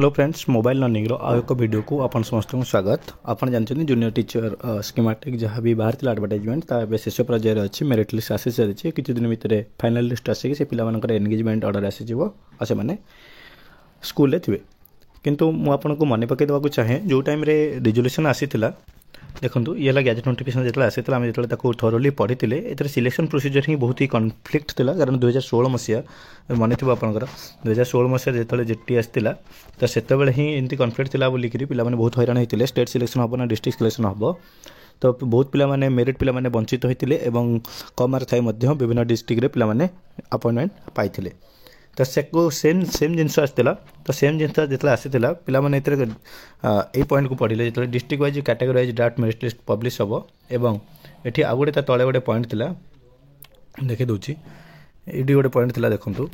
Hello friends, mobile learning आउ एक video को अपन समस्त को स्वागत। आप जानते जूनियर टीचर स्कीमेटिक जहाँ भी बाहर एडवर्टाइजमेंट ता शेष पर्यायर अच्छी मेरिट लिस्ट आसी सारी किसी दिन भितर फाइनाल लिस्ट आसिक से पिलाମାନଙ୍କର एंगेजमेंट ऑर्डर आसीज और से स्कूल थे किंतु मुझे मन पकई देवाक चाहे जो टाइम रिजोल्यूशन आसीला देखो ये गैजेट नोटिफिकेशन जो आसाला आम जो थोरली पढ़ी ए सिलेक्शन प्रोसीजर ही बहुत ही कन्फ्लिक्ट था कारण 2016 मसीहा मन थी आपंकर 2016 मसीहा जो जेटी आसाला तो से ही एमती कन्फ्लिक्ट था बोलिक पे बहुत हैरान होते स्टेट सिलेक्शन हम ना डिस्ट्रिक्ट सिलेक्शन हम तो बहुत पिला मेरिट पिला वंचित होते कम मार्क थाई विभिन्न डिस्ट्रिक्ट पे अपॉइंटमेंट पाई तो सेम जिनस आसाला तो सेम जिनस जो आसाला पे ये पॉइंट को पढ़ले जो district wise category wise draft merit list publish हम एवं ये आउ गोटे तले गोटे पॉइंट था देखी दूसरी ये गोटे पॉइंट था देखूँ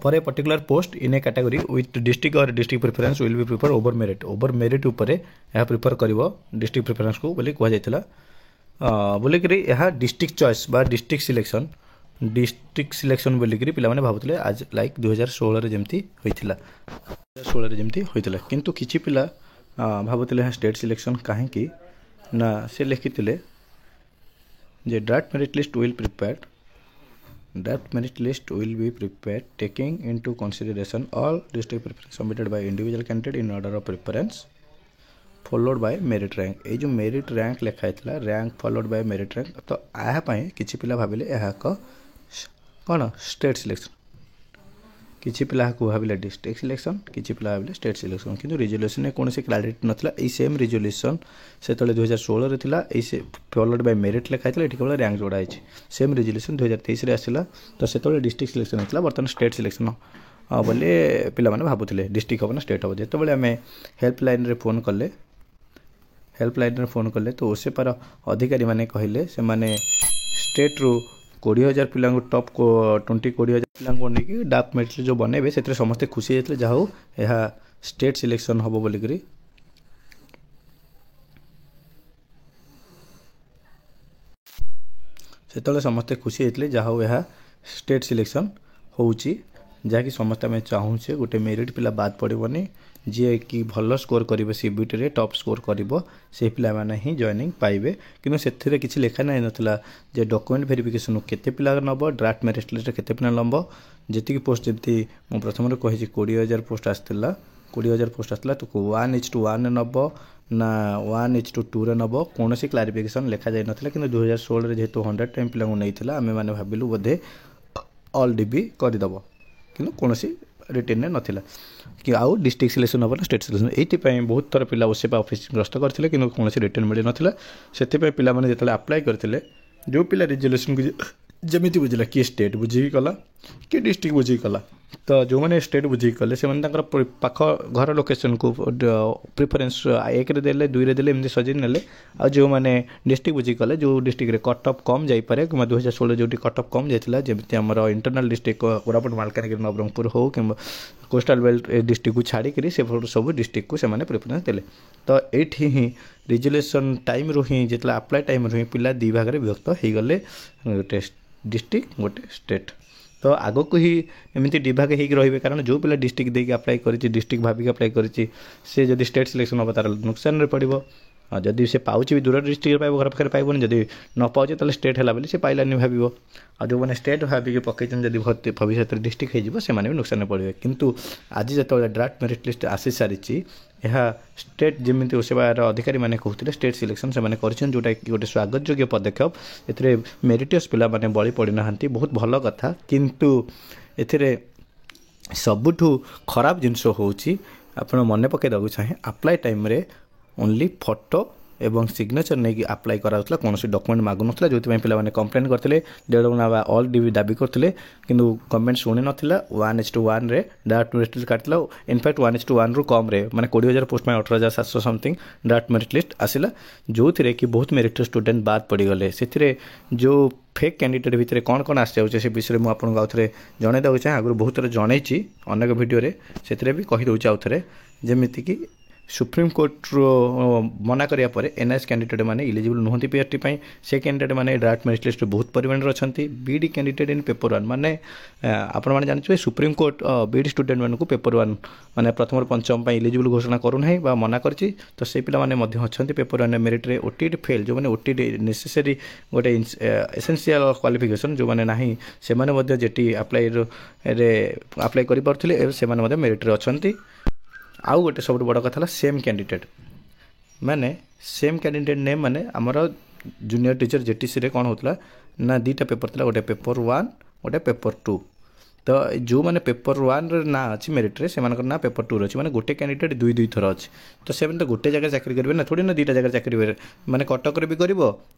for a particular post in a category with district और district preference will be prefer over merit उपर यह प्रिफर कर डिस्ट्रिक्ट प्रिफरेंस को बोली कहुला बोलिक डिस्ट्रिक्ट चॉइस बा डिस्ट्रिक्ट सिलेक्शन बोलिक पे भावुले आज लाइक 2016 जमती होता 2016 जमती होता किंतु किछि पिला भावुले स्टेट सिलेक्शन कहीं ना से लिखिले जे draft merit list will be prepared taking into consideration all district preference submitted by individual candidate in order of preference followed by merit rank ये जो मेरिट रैंक लिखाई rank followed by merit rank तो यहाँ किछि पिला भाविले यह कौन state selection किछि पिला भाविले डिस्ट्रिक्ट सिलेक्शन किछि पिला भाविले स्टेट सिलेक्शन किंतु रिजोल्यूशन में कौन क्लारिटी नथिला ई सेम रिजोल्यूशन से 2016 रे थिला ई से फॉलोड बाय मेरिट लिखाई ये केवल रैंक जोड़ा है सेम रिजोल्यूशन 2023 रे आसिला तो से डिस्ट्रिक्ट सिलेक्शन होता बर्तमान स्टेट सिलेक्शन बोले पिला माने भाबुथिले डिस्ट्रिक्ट हम ना स्टेट हम जो आम हेल्पलाइन रे फोन कले तो ओसे पर अधिकारी माने कहले से माने स्टेट रू 20,000 पिला टॉप को 20,000 पिला नहीं डाक मेरिट जो बनइबे से समस्ते खुशी होते जहाँ यह स्टेट सिलेक्शन हम बोलिक से समस्ते खुशी होते जहाँ यह स्टेट सिलेक्शन होची जहाँकि समस्त आम चाहूचे गोटे मेरिट पिला बाद पड़ोनी जी कि भल स्कोर करेंगे सीबीटी रे टॉप स्कोर करिवो से पिला माने ही जॉइनिंग पाइबे किंतु से किसी लेखा ना नथिला जे डॉक्यूमेंट वेरिफिकेशन केते पिला नब ड्राफ्ट मेरिट लिस्ट केते पिला नब जी पोस्ट जमी मु प्रथम कही 20,000 पोस्ट आसाला 20,000 पोस्ट आसाला तो 1:1 नब ना 1:2 नब कौन सी क्लारिफिकेशन लिखा जाए ना कि 2016 जेहेतु 100 टाइम पिला नहीं आम मैंने भाविलु बोधे ऑल डीबी करदेव कि कौन रिटेन में नाला कि आउ डिस्ट्रिक्ट सिलेक्शन हम ना स्टेट सिलेक्शन ये बहुत थर पिला ओसेपा ऑफिस ग्रस्त करते कि कौन रिटेन मिल नाला से पिलाने जो अप्लाई करते जो पिला रिजोल्यूशन को जमी बुझला किए स्टेट बुझी कला कि डिस्ट्रिक्ट बुझी कला तो जो मैंने स्टेट बुझी कले से पाख घर लोकेशन को प्रिफरेंस 1 रे देले 2 रे देले एमती सजे नेले आ जो मैंने डिस्ट्रिक्ट बुझी कले जो डिस्ट्रिक्ट रे कट ऑफ कम जाई पारे कि 2016 जो कट ऑफ कम जाइला जेमती हमर इंटरनल डिस्ट्रिक्ट कोरापुट मालकानगिरी नवरंगपुर हो कि कोस्टाल बेल्ट डिस्ट्रिक्ट को छाड़ी से सब डिस्ट्रिक्ट को से प्रिफरेंस देले तो ये ही रिजोल्यूशन टाइम रू ही जितला अप्लाई टाइम रू ही पिला दी भाग में विभक्त हो गले गोटे डिस्ट्रिक्ट गोटे स्टेट तो आग को ही एमती डिभाग हो रे कारण जो पिला डिस्ट्रिक्ट देके अप्लाई करी डिस्ट्रिक्ट भाविक अप्लाई करी से जब स्टेट सिलेक्शन हम तार नुकसान में पड़ो जदि से पाँच भी दूर डिस्ट्रिक्ट पाइब घर पाखे पाइबनी जदि न पाचे तो स्टेट है बोली से पाइलानी भाव आ जो मैंने स्टेट भाविक पकई जब भविष्य डिस्ट्रिक्ट हो से नुकसान में पड़े किंतु आज जो ड्राफ्ट मेरिट लिस्ट आसी सारी यह स्टेट जमी ओसेवार अधिकारी मैंने कहते स्टेट सिलेक्शन से जोटा कि गोटे स्वागत योग्य पदक्षेप ए मेरिटियस पिला माने बली पड़ना बहुत भल कथा किंतु ए सबुठू खराब जिनस होची आपण मन पकई देवाक चाहे अप्लाई टाइम रे ओनली फोटो एवं सिग्नेचर नहीं अप्लाई कराउला कौन डॉक्यूमेंट मागुना जो पे कंप्लेन करते 1.5 ऑल डीबी दाबी करते कि गवर्नमेंट शुणी नाला 1:1 रे ड्राफ्ट मेरिट लिस्ट काटला इनफैक्ट 1:1 रु कम रे माने 20,000 पोस्ट में 18,700 समथिंग ड्राफ्ट मेरिट लिस्ट आसला जो थे कि बहुत मेरिट स्टूडेंट बाद पड़गले से जो फेक कैंडिडेट भितर कौन कौन आस जाऊे से विषय में आपको आउ थे जन देवाक चाहे आगुरी बहुत थर जनई अनेक भिडियो से भी कहीदे आउ थे जमीक सुप्रीम कोर्ट मना करिया परे एनआईएस कैंडिडेट माने इलिजिबल नुहति पीआरटी पई से कैंडिडेट माने ड्राफ्ट मेरिट लिस्ट बहुत परिमाण रे अछंती बीडी कैंडिडेट इन पेपर 1 माने आपण माने जानछे सुप्रीम कोर्ट बीडी स्टूडेंट मानकु पेपर 1 माने प्रथम पंचम पई इलिजिबल घोषणा करू नाही बा मना करछि तो से पिला माने मध्ये अछंती पेपर 1 मेरिट रे ओटीटी फेल जो माने ओटीटी नेसेसरी गोटे एसेंशियल क्वालिफिकेशन जो माने नाही से माने मध्ये जेटी अप्लाई करि परथिले से माने मध्ये मेरिट रे अछंती आउ गोटे सब बड़ कथा सेम कैंडिडेट माने सेम कैंडिडेट नेम माने आमर जूनियर टीचर जेटीसी रे कौन होता ना दीटा पेपर था गोटे पेपर 1 गोटे पेपर 2 तो जो मैंने पेपर 1 ना अच्छी मेरिट रे से ना पेपर 2 अच्छी माने गोटे कैंडिडेट दुई दुई थर अच्छी तो से तो गोटे जगह चाकरी करेंगे ना थोड़ी ना दुईटा जगह चाकरी करेंगे माने कटक भी कर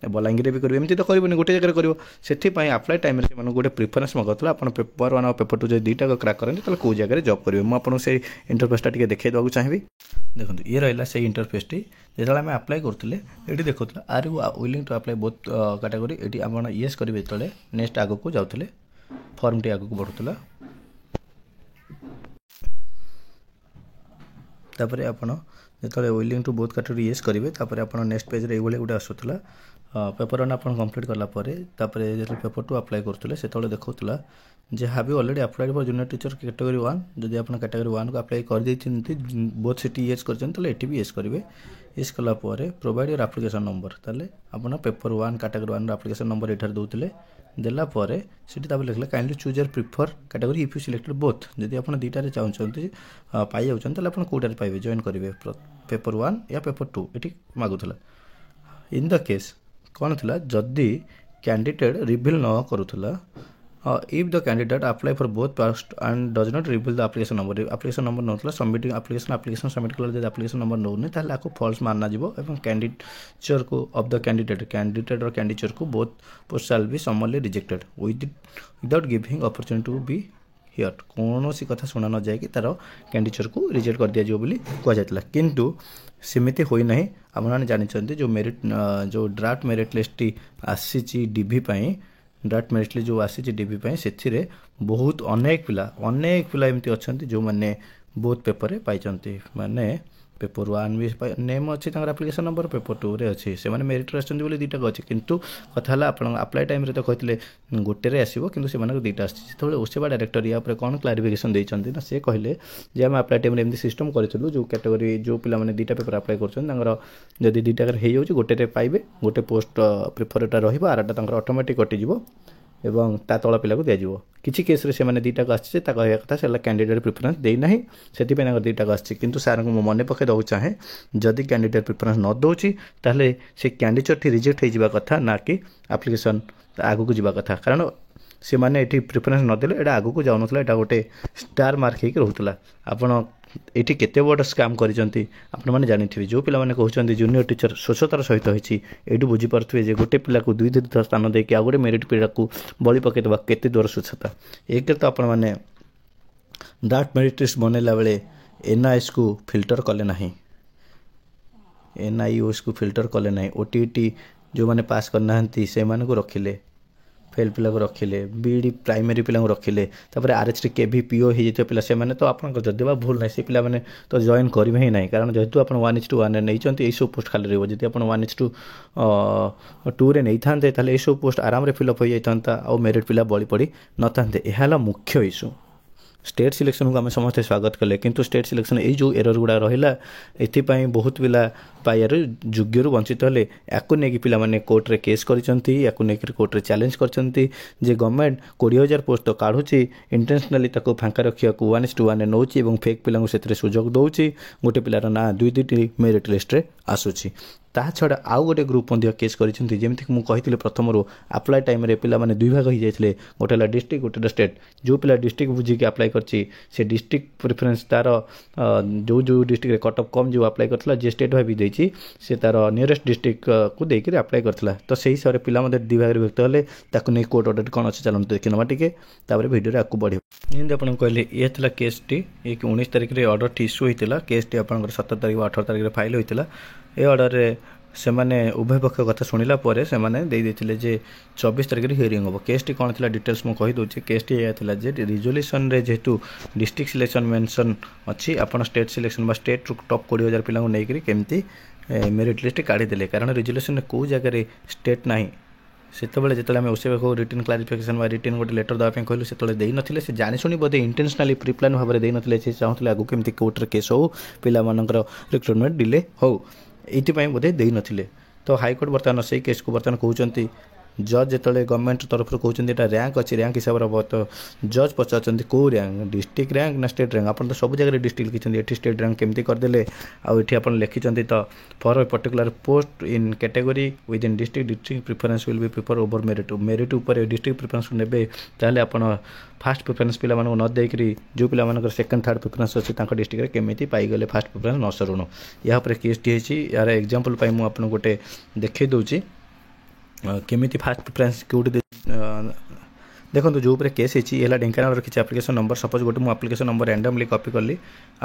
बलांगीर भी करेंगे एमती तो करेंगे गोटे जगह कर से अप्लाई टाइम गोटे प्रिफरेन्स मगाऊला आप पेपर 1 और पेपर 2 जो दुईटा क्रैक करेंगे तो कौ जगह जॉब करेंगे मुझे से इंटरफेसटा टी देखा देवाक चाहिए देखो ये रहा से इंटरफेस जो आम अप्लाई करते ये देखा are you willing to apply both category ये आप येस करेंगे जो नेक्स्ट आग को जाते फर्म टी आग को बढ़ुला तापर आपण जो willing to both category yes करेंगे तापर आप नेक्स्ट पेज ये गोटे आसूला पेपर 1 आप कंप्लीट कलापर जो पेपर 2 अप्लाई करते से देखा जे have you already applied for junior teacher category 1 जदि आप कैटेगरी 1 को अप्लाई कर देते बोथ सिटी येस कर भी येस करेंगे येस कलापर प्रोवाइड योर एप्लिकेशन नंबर ताले आप पेपर 1 कैटेगरी 1 एप्लिकेशन नंबर ये देते देलापर से लिखला kindly choose your prefer category if you selected both जदि आप दुईटार चाहते पाई जाऊँ कौटार पाइबे जॉइन करेंगे पेपर 1 या पेपर 2 ये मागुला इन द केस कौन थी जदि कैंडिडेट रिवील न करूला if the candidate apply for both post and does not reveal the application number नौला सबमिटिंग एप्लिकेशन सबमिट कला एप्लिकेशन नंबर नौनी ताले आपको फॉल्स मानना जीवो एवं कैंडिडेचर को ऑफ द कैंडिडेट और कैंडिडेचर को both post shall be summarily rejected without giving opportunity to be hear कौन सी कथा शुणा न जाए कि तार कैंडिडेचर को रिजेक्ट कर दिया बोली कहुला किंतु सेमिति होई नहीं आपने जानते जो मेरिट जो ड्राफ्ट मेरिट लिस्ट आसी डीवी ड्राफ्ट मेरिट लिस्ट जो आसी डीवी से बहुत अनेक पिला एमती अच्छा जो मैंने बहुत पेपर पाई माने पेपर 1 भी नेम अच्छी एप्लिकेशन नंबर पेपर 2 रे अच्छी से माने मेरिट आछन बोली दुईटा अच्छी किंतु कथा है आप अप्लाई टाइम रे तो कहते गोटे आसो कि दुईटा आसे ओसेवा डायरेक्टर या कौन क्लारिफिकेशन देते ना से कहले जे आम अप्लाई टाइम एमती सिस्टम करूँ जो कैटेगरी जो पिला माने दुईटा पेपर अप्लाई कर दुईटा हो गोटे पाइबे गोटे पोस्ट प्रिफरटा रहा ऑटोमेटिक कटिज एवं ता तल पिला को दिज्व किसी केस रे से माने दुईटा आसी कहया कथा से कैंडिडेट प्रिफरेन्स देना से दुईटा आसी किंतु सार को मन पके देव चाहे जदि कैंडिडेट प्रिफरेन्स न दौची ताहले से कैंडिडेट रिजेक्ट हो कथा ना कि एप्लिकेशन आगु को जावा कथा कारण से माने एठी प्रिफरेन्स नदेले एटा आगु को जाउ नथला एटा गोटे स्टार मार्क हेक रहउतला आपण एठी केते बड़ स्कैम करिसंती आपण माने जानिथिबे जो पिला माने कहउचंती जूनियर टीचर स्वच्छतार सहित होईची एठु बुझी परथुबे जे गोटे पिला को दुई दुई स्थान देके आ गोटे मेरिट पिला को बळी पके देबा केते दूर स्वच्छता एक तो आपण माने ड्राफ्ट मेरिट लिस्ट बनेला बेले एनआईएस को फिल्टर कले नाही एनआईओएस को फिल्टर कले नाही ओटीटी जो माने पास करना से माने को रखिले फेल पिला को रखिले बीडी प्राइमरी पिला को रखिले तापर आरएच के भी पीओ हो जाते पिला से माने तो आपन जदिबा भूल नहीं से पिला माने तो जॉइन करिवे ही नहीं कारण जेहेतु आपन 1:1 नहीं चंती ए सब पोस्ट खाली रहबो जदि आपन 1:2 रे नहीं थांते ताले ए सब पोस्ट आराम रे फिल अप हो जाइतंता आ मेरिट पिला बळी पड़ी न थांते एहाला मुख्य इशू स्टेट सिलेक्शन को आम समस्त स्वागत कले किंतु स्टेट सिलेक्शन ये जो एरर गुड़ा रहा एपाई बहुत पिला पाइबार योग्य वंचित हेले या पिला माने कोर्ट रे केस करें कोर्ट रे चैलेंज करछंती जे गवर्नमेंट 20,000 पोस्ट तो काढ़ुची इंटेंशनली ताको फांका रखिया 1:1 नौची एवं फेक पिला से सुजोग दौची गोटे पिलार ना दुईटी मेरिट लिस्ट रे आसुची ता छड़ा आउ गोटे ग्रुप केस करमती मुझे प्रथम अप्लाई टाइम रे पिला माने दुई भाग हो जाते गोटे डिस्ट्रिक्ट गोटे स्टेट जो पिला डिस्ट्रिक्ट बुझिकी अप्लाई कर डिस्ट्रिक्ट प्रिफरेन्स तार जो जो डिस्ट्रिक्ट कट ऑफ कम जो अप्लाई करता जे स्टेट भाई देती से तार नियरेस्ट डिस्ट्रिक्ट को देकर अप्लाई करता तो सही हिसाब से पिला दुई भाग व्यक्त हेले नहीं कोर्ट ऑर्डर कौन अच्छे चलते देखी नवा टे भिडियो आगे बढ़ जमी आप कहले ये था केस टी 19 तारिख में ऑर्डर टी इश्यू होता केस टी आप 17 तारिख 18 तारिख में फाइल होता ये ऑर्डर रे ସେମାନେ ଉଭୟ ପକ୍ଷ କଥା ଶୁଣିଲା ପରେ ସେମାନେ ଦେଇଥିଲେ ଯେ 24 ତାରିଖରେ ହିୟରିଂ ହେବ। କେସ୍ଟି କ'ଣ ଥିଲା ଡିଟେଲ୍ସ ମୁଁ କହିଦେଉଛି। କେସ୍ଟି ଏହା ଥିଲା ଯେ ରିଜଲ୍ୟୁସନ୍ରେ ଯେହେତୁ ଡିଷ୍ଟ୍ରିକ୍ଟ ସିଲେକ୍ସନ୍ ମେନ୍ସନ୍ ଅଛି, ଆପଣ ଷ୍ଟେଟ୍ ସିଲେକ୍ସନ୍ ବା ଷ୍ଟେଟ୍ରୁ ଟପ୍ 20,000 ପିଲାଙ୍କୁ ନେଇକରି କେମିତି ମେରିଟ୍ ଲିଷ୍ଟ କାଢ଼ିଦେଲେ। କାରଣ ରିଜଲ୍ୟୁସନ୍ରେ କେଉଁ ଜାଗାରେ ଷ୍ଟେଟ୍ ନାହିଁ। ସେତେବେଳେ ଯେତେବେଳେ ଆମେ ଓସିବାକୁ ରିଟିନ୍ କ୍ଲାରିଫିକେସନ୍ ବା ରିଟିନ୍ ଗୋଟେ ଲେଟର୍ ଦେବା ପାଇଁ କହିଲୁ, ସେତେବେଳେ ଦେଇନଥିଲେ। ସେ ଜାଣିଶୁଣି ବୋଧେ ଇଣ୍ଟେନ୍ସନାଲି ପ୍ରିପ୍ଲାନ୍ ଭାବରେ ଦେଇନଥିଲେ। ସେ ଚାହୁଁଥିଲେ ଆଗକୁ କେମିତି କୋର୍ଟରେ କେସ୍ ହେଉ, ପିଲାମାନଙ୍କର ରିକ୍ରୁଟମେଣ୍ଟ ଡିଲେ ହେଉ, ଏଇଥିପାଇଁ ବୋଧେ ଦେଇନଥିଲେ। ତ ହାଇକୋର୍ଟ ବର୍ତ୍ତମାନ ସେଇ କେସ୍କୁ ବର୍ତ୍ତମାନ କହୁଛନ୍ତି, ଜଜ୍ ଯେତେବେଳେ ଗଭର୍ଣ୍ଣମେଣ୍ଟ ତରଫରୁ କହୁଛନ୍ତି ଏଇଟା ର୍ୟାଙ୍କ ଅଛି, ର୍ୟାଙ୍କ ହିସାବରେ ହେବ, ତ ଜଜ୍ ପଚାରୁଛନ୍ତି କେଉଁ ର୍ୟାଙ୍କ, ଡିଷ୍ଟ୍ରିକ୍ଟ ର୍ୟାଙ୍କ ନା ଷ୍ଟେଟ୍ ର୍ୟାଙ୍କ। ଆପଣ ତ ସବୁ ଜାଗାରେ ଡିଷ୍ଟ୍ରିକ୍ଟ ଲେଖିଛନ୍ତି, ଏଠି ଷ୍ଟେଟ୍ ର୍ୟାଙ୍କ କେମିତି କରିଦେଲେ? ଆଉ ଏଠି ଆପଣ ଲେଖିଛନ୍ତି ତ for a particular post in category within district preference will be prefer over merit ଉପରେ ଡିଷ୍ଟ୍ରିକ୍ଟ ପ୍ରିଫରେନ୍ସକୁ ନେବେ। ତାହେଲେ ଆପଣ ଫାଷ୍ଟ ପ୍ରିଫରେନ୍ସ ପିଲାମାନଙ୍କୁ ନ ଦେଇକରି ଯେଉଁ ପିଲାମାନଙ୍କର ସେକେଣ୍ଡ ଥାର୍ଡ଼ ପ୍ରିଫରେନ୍ସ ଅଛି ତାଙ୍କ ଡିଷ୍ଟ୍ରିକ୍ଟରେ କେମିତି ପାଇଗଲେ ଫାଷ୍ଟ ପ୍ରିଫରେନ୍ସ ନ ସରୁଣୁ। ଏହା ଉପରେ କେସ୍ଟି ହେଇଛି। ଏହାର ଏକ୍ଜାମ୍ପଲ୍ ପାଇଁ ମୁଁ ଆପଣଙ୍କୁ ଗୋଟେ ଦେଖାଇ ଦେଉଛି କେମିତି ଫାଷ୍ଟ ପ୍ରିଫରେନ୍ସ କେଉଁଠି ଦେଖନ୍ତୁ। ଯେଉଁ ଉପରେ କେସ୍ ହେଇଛି ହେଲା ଢେଙ୍କାନାଳର କିଛି ଆପ୍ଲିକେସନ୍ ନମ୍ବର। ସପୋଜ୍ ଗୋଟେ ମୁଁ ଆପ୍ଲିକେସନ୍ ନମ୍ବର ରାଣ୍ଡମଲି କପି କଲି,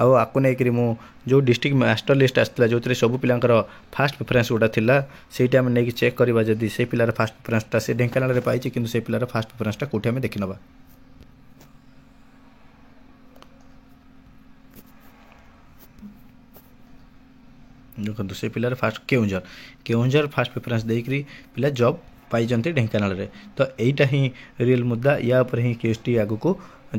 ଆଉ ଆକୁ ନେଇକରି ମୁଁ ଯେଉଁ ଡିଷ୍ଟ୍ରିକ୍ଟ ମାଷ୍ଟର ଲିଷ୍ଟ ଆସିଥିଲା ଯେଉଁଥିରେ ସବୁ ପିଲାଙ୍କର ଫାଷ୍ଟ ପ୍ରିଫରେନ୍ସ ଗୁଡ଼ା ଥିଲା, ସେଇଟା ଆମେ ନେଇକି ଚେକ୍ କରିବା ଯଦି ସେଇ ପିଲାର ଫାଷ୍ଟ ପ୍ରିଫରେନ୍ସଟା ସେ ଢେଙ୍କାନାଳରେ ପାଇଛି, କିନ୍ତୁ ସେଇ ପିଲାର ଫାଷ୍ଟ ପ୍ରିଫରେନ୍ସଟା କେଉଁଠି ଆମେ ଦେଖିନେବା। ଦେଖନ୍ତୁ ସେ ପିଲାର ଫାଷ୍ଟ କେଉଁଝର ଫାଷ୍ଟ ପ୍ରିଫରେନ୍ସ ଦେଇକରି ପିଲା ଜବ୍ ପାଇଛନ୍ତି ଢେଙ୍କାନାଳରେ। ତ ଏଇଟା ହିଁ ରିଏଲ୍ ମୁଦ୍ଦା, ୟା ଉପରେ ହିଁ କେସ୍ଟି ଆଗକୁ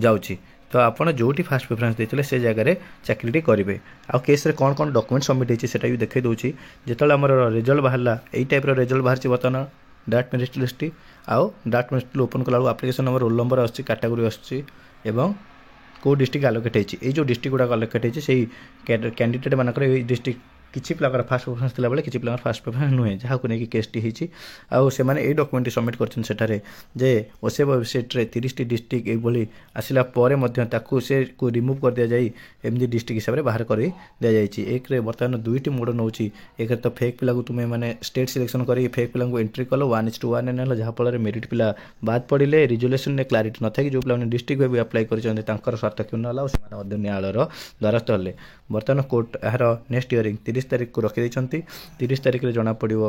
ଯାଉଛି। ତ ଆପଣ ଯେଉଁଠି ଫାଷ୍ଟ ପ୍ରିଫରେନ୍ସ ଦେଇଥିଲେ ସେ ଜାଗାରେ ଚାକିରିଟି କରିବେ। ଆଉ କେସ୍ରେ କ'ଣ କ'ଣ ଡକୁମେଣ୍ଟ ସବମିଟ୍ ହେଇଛି ସେଇଟା ବି ଦେଖାଇ ଦେଉଛି। ଯେତେବେଳେ ଆମର ରେଜଲ୍ଟ ବାହାରିଲା, ଏଇ ଟାଇପ୍ର ରେଜଲ୍ଟ ବାହାରିଛି ବର୍ତ୍ତମାନ ଡାଟ୍ ମେରିଟ୍ ଲିଷ୍ଟଟି। ଆଉ ଡାଟ୍ ମେରିଟ୍ ଲିଷ୍ଟ ଓପନ୍ କଲାବେଳକୁ ଆପ୍ଲିକେସନ୍ ନମ୍ବର, ରୋଲ୍ ନମ୍ବର ଆସୁଛି, କାଟାଗୋରୀ ଆସୁଛି ଏବଂ କେଉଁ ଡିଷ୍ଟ୍ରିକ୍ଟ ଆଲୋକେଟ୍ ହେଇଛି। ଏଇ ଯେଉଁ ଡିଷ୍ଟ୍ରିକ୍ଟ ଗୁଡ଼ାକ ଆଲୋକେଟ୍ ହେଇଛି ସେଇ କ୍ୟାଣ୍ଡିଡେଟ୍ ମାନଙ୍କର ଏଇ ଡିଷ୍ଟ୍ରିକ୍ଟ କିଛି ପିଲାଙ୍କର ଫାଷ୍ଟ ପ୍ରିଫରେନ୍ସ ଥିଲାବେଳେ କିଛି ପିଲାଙ୍କର ଫାଷ୍ଟ ପ୍ରିଫରେନ୍ସ ନୁହେଁ, ଯାହାକୁ ନେଇକି କେସ୍ଟି ହେଇଛି। ଆଉ ସେମାନେ ଏଇ ଡକୁମେଣ୍ଟଟି ସବମିଟ୍ କରିଛନ୍ତି ସେଠାରେ ଯେ ଓସେବ ୱେବସାଇଟ୍ରେ 30ଟି ଡିଷ୍ଟ୍ରିକ୍ଟ ଏଇଭଳି ଆସିଲା ପରେ ମଧ୍ୟ ତାକୁ ସେକୁ ରିମୁଭ୍ କରିଦିଆଯାଇ ଏମିତି ଡିଷ୍ଟ୍ରିକ୍ଟ ହିସାବରେ ବାହାର କରି ଦିଆଯାଇଛି। ଏକରେ ବର୍ତ୍ତମାନ ଦୁଇଟି ମୋଡ଼ ନେଉଛି। ଏକରେ ତ ଫେକ୍ ପିଲାକୁ ତୁମେ ମାନେ ଷ୍ଟେଟ୍ ସିଲେକ୍ସନ୍ କରି ଫେକ୍ ପିଲାଙ୍କୁ ଏଣ୍ଟ୍ରି କଲ 1:1 ନେଲ, ଯାହାଫଳରେ ମେରିଟ୍ ପିଲା ବାଦ ପଡ଼ିଲେ। ରିଜଲ୍ୟୁସନ୍ରେ କ୍ଲାରିଟି ନଥାଏ, ଯେଉଁ ପିଲାମାନେ ଡିଷ୍ଟ୍ରିକ୍ଟ ଭାବେ ଆପ୍ଲାଏ କରିଛନ୍ତି ତାଙ୍କର ସ୍ୱାର୍ଥ କ୍ଷୁଣ୍ଣ ହେଲା ଆଉ ସେମାନେ ମଧ୍ୟ ନ୍ୟାୟାଳୟର ଦ୍ୱାରସ୍ଥ ହେଲେ। ବର୍ତ୍ତମାନ କୋର୍ଟ ଏହାର ନେକ୍ସଟ ହିୟରିଂ 30 ତାରିଖକୁ ରଖିଦେଇଛନ୍ତି। 30 ତାରିଖରେ ଜଣାପଡ଼ିବ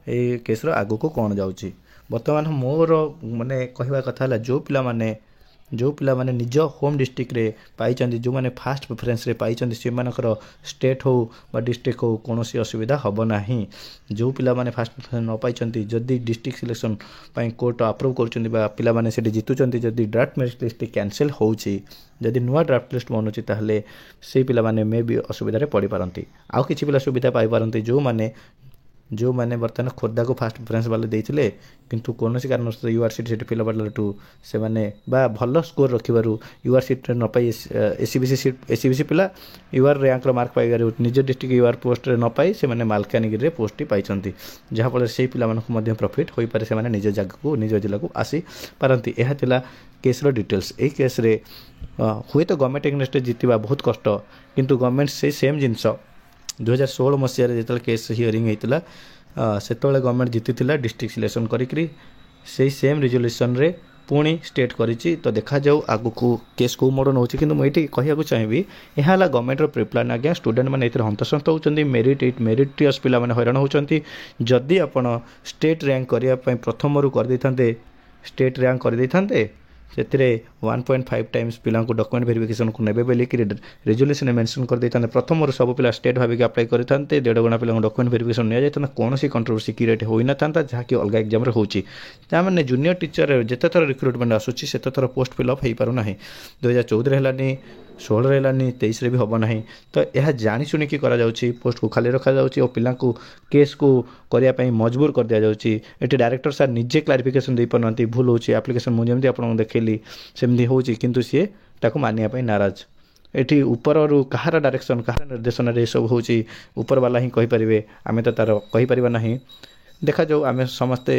ଏଇ କେସ୍ର ଆଗକୁ କ'ଣ ଯାଉଛି। ବର୍ତ୍ତମାନ ମୋର ମାନେ କହିବା କଥା ହେଲା ଯେଉଁ ପିଲାମାନେ ନିଜ ହୋମ୍ ଡିଷ୍ଟ୍ରିକ୍ଟରେ ପାଇଛନ୍ତି, ଯେଉଁମାନେ ଫାଷ୍ଟ ପ୍ରିଫରେନ୍ସରେ ପାଇଛନ୍ତି, ସେମାନଙ୍କର ଷ୍ଟେଟ୍ ହେଉ ବା ଡିଷ୍ଟ୍ରିକ୍ଟ ହେଉ କୌଣସି ଅସୁବିଧା ହେବ ନାହିଁ। ଯେଉଁ ପିଲାମାନେ ଫାଷ୍ଟ ପ୍ରିଫରେନ୍ସ ନ ପାଇଛନ୍ତି, ଯଦି ଡିଷ୍ଟ୍ରିକ୍ଟ ସିଲେକ୍ସନ୍ ପାଇଁ କୋର୍ଟ ଆପ୍ରୁଭ୍ କରୁଛନ୍ତି ବା ପିଲାମାନେ ସେଠି ଜିତୁଛନ୍ତି, ଯଦି ଡ୍ରାଫ୍ଟ ମେରିଟ୍ ଲିଷ୍ଟ କ୍ୟାନସେଲ୍ ହେଉଛି, ଯଦି ନୂଆ ଡ୍ରାଫ୍ଟ ଲିଷ୍ଟ ବନୁଛି, ତାହେଲେ ସେଇ ପିଲାମାନେ ମେ ବି ଅସୁବିଧାରେ ପଡ଼ିପାରନ୍ତି। ଆଉ କିଛି ପିଲା ସୁବିଧା ପାଇପାରନ୍ତି ଯେଉଁମାନେ ବର୍ତ୍ତମାନ ଖୋର୍ଦ୍ଧାକୁ ଫାଷ୍ଟ ପ୍ରିଫରେନ୍ସ ବାଲା ଦେଇଥିଲେ, କିନ୍ତୁ କୌଣସି କାରଣବଶତଃ ୟୁଆର୍ ସିଟ୍ ସେଠି ଫିଲ୍ ହେବାଠୁ ସେମାନେ ବା ଭଲ ସ୍କୋର ରଖିବାରୁ ୟୁଆର୍ ସିଟ୍ରେ ନ ପାଇ ଏସିବିସି ପିଲା ୟୁଆର୍ ର୍ୟାଙ୍କର ମାର୍କ ପାଇବାରୁ ନିଜ ଡିଷ୍ଟ୍ରିକ୍ଟ ୟୁଆର୍ ପୋଷ୍ଟରେ ନ ପାଇ ସେମାନେ ମାଲକାନଗିରିରେ ପୋଷ୍ଟଟି ପାଇଛନ୍ତି, ଯାହାଫଳରେ ସେହି ପିଲାମାନଙ୍କୁ ମଧ୍ୟ ପ୍ରଫିଟ୍ ହୋଇପାରେ। ସେମାନେ ନିଜ ଜାଗାକୁ ନିଜ ଜିଲ୍ଲାକୁ ଆସିପାରନ୍ତି। ଏହା ଥିଲା କେସ୍ର ଡିଟେଲ୍ସ। ଏହି କେସ୍ରେ ହୁଏତ ଗଭର୍ଣ୍ଣମେଣ୍ଟ ଏଗେନ୍ଷ୍ଟରେ ଜିତିବା ବହୁତ କଷ୍ଟ, କିନ୍ତୁ ଗଭର୍ଣ୍ଣମେଣ୍ଟ ସେଇ ସେମ୍ ଜିନିଷ 2016 ମସିହାରେ ଯେତେବେଳେ କେସ୍ ହିୟରିଂ ହେଇଥିଲା, ସେତେବେଳେ ଗଭର୍ଣ୍ଣମେଣ୍ଟ ଜିତିଥିଲା ଡିଷ୍ଟ୍ରିକ୍ଟ ସିଲେକ୍ସନ୍ କରିକି ସେଇ ସେମ୍ ରିଜଲ୍ୟୁସନ୍ରେ ପୁଣି ଷ୍ଟେଟ୍ କରିଛି। ତ ଦେଖାଯାଉ ଆଗକୁ କେସ୍ କେଉଁ ମୋଡ଼ ନେଉଛି। କିନ୍ତୁ ମୁଁ ଏଇଠି କହିବାକୁ ଚାହିଁବି, ଏହା ହେଲା ଗଭର୍ଣ୍ଣମେଣ୍ଟର ପ୍ରିପ୍ଲାନ୍। ଆଜ୍ଞା ଷ୍ଟୁଡେଣ୍ଟମାନେ ଏଥିରେ ହନ୍ତସନ୍ତ ହେଉଛନ୍ତି, ମେରିଟିୟସ୍ ପିଲାମାନେ ହଇରାଣ ହେଉଛନ୍ତି। ଯଦି ଆପଣ ଷ୍ଟେଟ୍ ର୍ୟାଙ୍କ କରିବା ପାଇଁ ପ୍ରଥମରୁ କରିଦେଇଥାନ୍ତେ ସେଥିରେ 1.5 ଟାଇମ୍ସ ପିଲାଙ୍କୁ ଡକୁମେଣ୍ଟ ଭେରିଫିକେସନକୁ ନେବେ ବୋଲିକି ରେଜଲ୍ୟୁସନରେ ମେନସନ୍ କରିଦେଇଥାନ୍ତେ। ପ୍ରଥମରୁ ସବୁ ପିଲା ଷ୍ଟେଟ୍ ଭାବିକି ଆପ୍ଲାଏ କରିଥାନ୍ତେ, 1.5 ଗୁଣା ପିଲାଙ୍କୁ ଡକୁମେଣ୍ଟ ଭେରିଫିକେସନ୍ ନିଆଯାଇଥାନ୍ତା, କୌଣସି କଣ୍ଟ୍ରୋଭର୍ସି କ୍ରିଏଟ୍ ହୋଇନଥାନ୍ତା, ଯାହାକି ଅଲଗା ଏକ୍ଜାମ୍ରେ ହେଉଛି। ତାମାନେ ଜୁନିୟର ଟିଚର ଯେତେଥର ରିକ୍ରୁଟମେଣ୍ଟ ଆସୁଛି ସେତେଥର ପୋଷ୍ଟ ଫିଲ୍ଅପ୍ ହୋଇପାରୁନାହିଁ। 2014ରେ ହେଲାନି, 16ରେ ହେଲାନି, 23ରେ ବି ହେବ ନାହିଁ। ତ ଏହା ଜାଣିଶୁଣିକି କରାଯାଉଛି, ପୋଷ୍ଟକୁ ଖାଲି ରଖାଯାଉଛି ଓ ପିଲାଙ୍କୁ କେସ୍କୁ କରିବା ପାଇଁ ମଜବୁର କରିଦିଆଯାଉଛି। ଏଠି ଡାଇରେକ୍ଟର ସାର୍ ନିଜେ କ୍ଲାରିଫିକେସନ୍ ଦେଇପାରୁନାହାନ୍ତି, ଭୁଲ ହେଉଛି ଆପ୍ଲିକେସନ୍, ମୁଁ ଯେମିତି ଆପଣଙ୍କୁ ଦେଖେଇଲି ସେମିତି ହେଉଛି, କିନ୍ତୁ ସିଏ ତାକୁ ମାନିବା ପାଇଁ ନାରାଜ। ଏଠି ଉପରରୁ କାହାର ଡାଇରେକ୍ସନ୍, କାହାର ନିର୍ଦ୍ଦେଶନାରେ ଏସବୁ ହେଉଛି ଉପରବାଲା ହିଁ କହିପାରିବେ, ଆମେ ତ ତା'ର କହିପାରିବା ନାହିଁ। ଦେଖାଯାଉ, ଆମେ ସମସ୍ତେ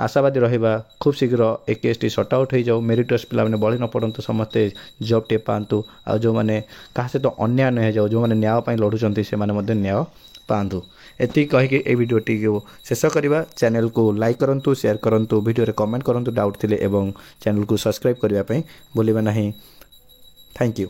ଆଶାବାଦୀ ରହିବା, ଖୁବ୍ ଶୀଘ୍ର ଏ କେସ୍ଟି ସର୍ଟ ଆଉଟ୍ ହୋଇଯାଉ, ମେରିଟସ୍ ପିଲାମାନେ ବଳି ନ ପଡ଼ନ୍ତୁ, ସମସ୍ତେ ଜବ୍ଟିଏ ପାଆନ୍ତୁ। ଆଉ ଯେଉଁମାନେ କାହା ସହିତ ଅନ୍ୟାୟ ନ ହେଇଯାଉ, ଯେଉଁମାନେ ନ୍ୟାୟ ପାଇଁ ଲଢ଼ୁଛନ୍ତି ସେମାନେ ମଧ୍ୟ ନ୍ୟାୟ ପାଆନ୍ତୁ। ଏତିକି କହିକି এই ଭିଡ଼ିଓଟିକୁ ଶେଷ କରିବା। ଚ୍ୟାନେଲକୁ ଲାଇକ୍ କରନ୍ତୁ, ସେୟାର କରନ୍ତୁ, ଭିଡ଼ିଓରେ କମେଣ୍ଟ କରନ୍ତୁ ଡାଉଟ୍ ଥିଲେ ଏବଂ ଚ୍ୟାନେଲକୁ ସବସ୍କ୍ରାଇବ୍ କରିବା ପାଇଁ ଭୁଲିବେ ନାହିଁ। Thank you.